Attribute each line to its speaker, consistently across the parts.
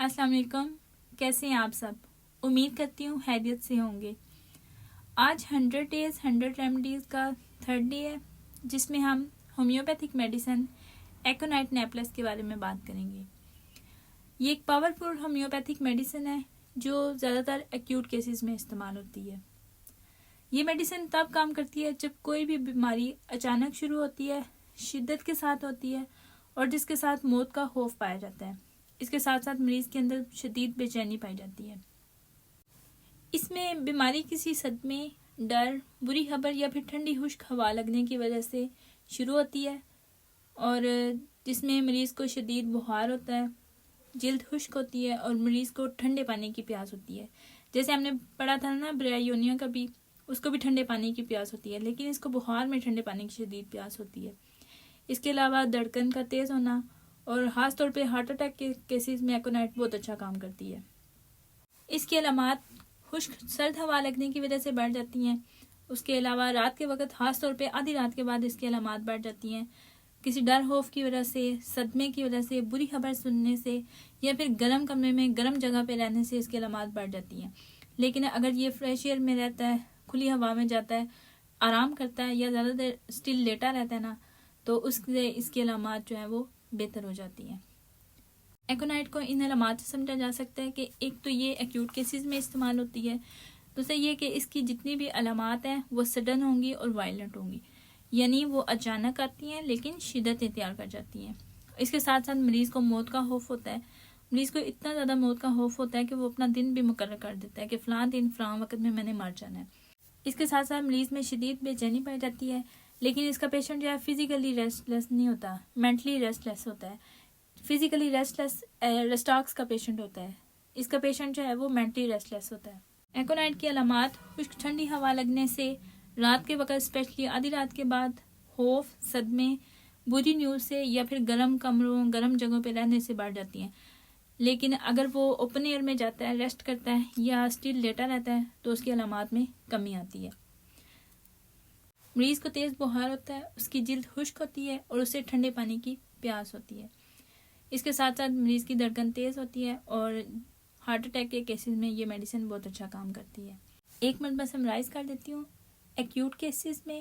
Speaker 1: السلام علیکم، کیسے ہیں آپ سب؟ امید کرتی ہوں خیریت سے ہوں گے۔ آج 100 days 100 ریمیڈیز کا 3rd ڈے ہے، جس میں ہم ہومیوپیتھک میڈیسن ایکونائٹ نیپلس کے بارے میں بات کریں گے۔ یہ ایک پاورفل ہومیوپیتھک میڈیسن ہے جو زیادہ تر ایکیوٹ کیسز میں استعمال ہوتی ہے۔ یہ میڈیسن تب کام کرتی ہے جب کوئی بھی بیماری اچانک شروع ہوتی ہے، شدت کے ساتھ ہوتی ہے اور جس کے ساتھ موت کا خوف پایا جاتا ہے۔ اس کے ساتھ ساتھ مریض کے اندر شدید بے چینی پائی جاتی ہے۔ اس میں بیماری کسی صدمے، ڈر، بری خبر یا پھر ٹھنڈی خشک ہوا لگنے کی وجہ سے شروع ہوتی ہے، اور جس میں مریض کو شدید بخار ہوتا ہے، جلد خشک ہوتی ہے اور مریض کو ٹھنڈے پانی کی پیاس ہوتی ہے۔ جیسے ہم نے پڑھا تھا نا برائیونیا کا بھی، اس کو بھی ٹھنڈے پانی کی پیاس ہوتی ہے، لیکن اس کو بخار میں ٹھنڈے پانی کی شدید پیاس ہوتی ہے۔ اس کے علاوہ دھڑکن کا تیز ہونا اور خاص طور پہ ہارٹ اٹیک کے کیسز میں ایکونائٹ بہت اچھا کام کرتی ہے۔ اس کی علامات خشک سرد ہوا لگنے کی وجہ سے بڑھ جاتی ہیں۔ اس کے علاوہ رات کے وقت، خاص طور پہ آدھی رات کے بعد اس کی علامات بڑھ جاتی ہیں۔ کسی ڈر خوف کی وجہ سے، صدمے کی وجہ سے، بری خبر سننے سے یا پھر گرم کمرے میں گرم جگہ پہ رہنے سے اس کی علامات بڑھ جاتی ہیں۔ لیکن اگر یہ فریش ایئر میں رہتا ہے، کھلی ہوا میں جاتا ہے، آرام کرتا ہے یا زیادہ دیر اسٹل لیٹا رہتا ہے نا، تو اس کی علامات جو ہیں وہ بہتر ہو جاتی ہیں۔ ایکونائٹ کو ان علامات سے سمجھا جا سکتا ہے کہ ایک تو یہ ایکیوٹ کیسز میں استعمال ہوتی ہے، دوسرا یہ کہ اس کی جتنی بھی علامات ہیں وہ سڈن ہوں گی اور وائلنٹ ہوں گی، یعنی وہ اچانک آتی ہیں لیکن شدت اختیار کر جاتی ہیں۔ اس کے ساتھ ساتھ مریض کو موت کا خوف ہوتا ہے۔ مریض کو اتنا زیادہ موت کا خوف ہوتا ہے کہ وہ اپنا دن بھی مقرر کر دیتا ہے کہ فلاں دن فلاں وقت میں نے مر جانا ہے۔ اس کے ساتھ ساتھ مریض میں شدید بے چینی پائی جاتی ہے، لیکن اس کا پیشنٹ جو ہے فزیکلی ریسٹ لیس نہیں ہوتا، مینٹلی ریسٹ لیس ہوتا ہے۔ فزیکلی ریسٹ لیس ریسٹاکس کا پیشنٹ ہوتا ہے، اس کا پیشنٹ جو ہے وہ مینٹلی ریسٹ لیس ہوتا ہے۔ ایکونائٹ کی علامات خشک ٹھنڈی ہوا لگنے سے، رات کے وقت اسپیشلی آدھی رات کے بعد، خوف، صدمے، بری نیوز سے یا پھر گرم کمروں، گرم جگہوں پہ رہنے سے بڑھ جاتی ہیں۔ لیکن اگر وہ اوپن ایئر میں جاتا ہے، ریسٹ کرتا ہے یا اسٹل لیٹا رہتا ہے تو اس کی علامات میں کمی آتی ہے۔ مریض کو تیز بخار ہوتا ہے، اس کی جلد خشک ہوتی ہے اور اسے ٹھنڈے پانی کی پیاس ہوتی ہے۔ اس کے ساتھ ساتھ مریض کی دھڑکن تیز ہوتی ہے اور ہارٹ اٹیک کے کیسز میں یہ میڈیسن بہت اچھا کام کرتی ہے۔ ایک مرتبہ سمرائز کر دیتی ہوں۔ ایکیوٹ کیسز میں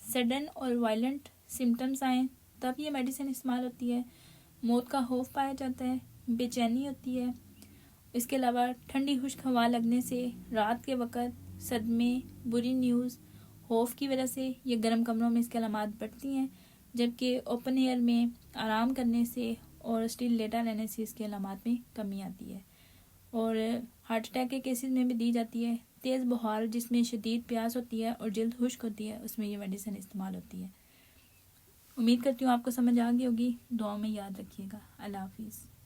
Speaker 1: سڈن اور وائلنٹ سمٹمز آئیں تب یہ میڈیسن استعمال ہوتی ہے۔ موت کا خوف پایا جاتا ہے، بے چینی ہوتی ہے۔ اس کے علاوہ ٹھنڈی خشک ہوا لگنے سے، رات کے وقت، صدمے، بری نیوز، خوف کی وجہ سے یا گرم کمروں میں اس کی علامات بڑھتی ہیں، جبکہ اوپن ایئر میں آرام کرنے سے اور اسٹل لیٹا رہنے سے اس کی علامات میں کمی آتی ہے۔ اور ہارٹ اٹیک کے کیسز میں بھی دی جاتی ہے۔ تیز بخار جس میں شدید پیاس ہوتی ہے اور جلد خشک ہوتی ہے، اس میں یہ میڈیسن استعمال ہوتی ہے۔ امید کرتی ہوں آپ کو سمجھ آ گئی ہوگی۔ دعاؤں میں یاد رکھیے گا۔ اللہ حافظ۔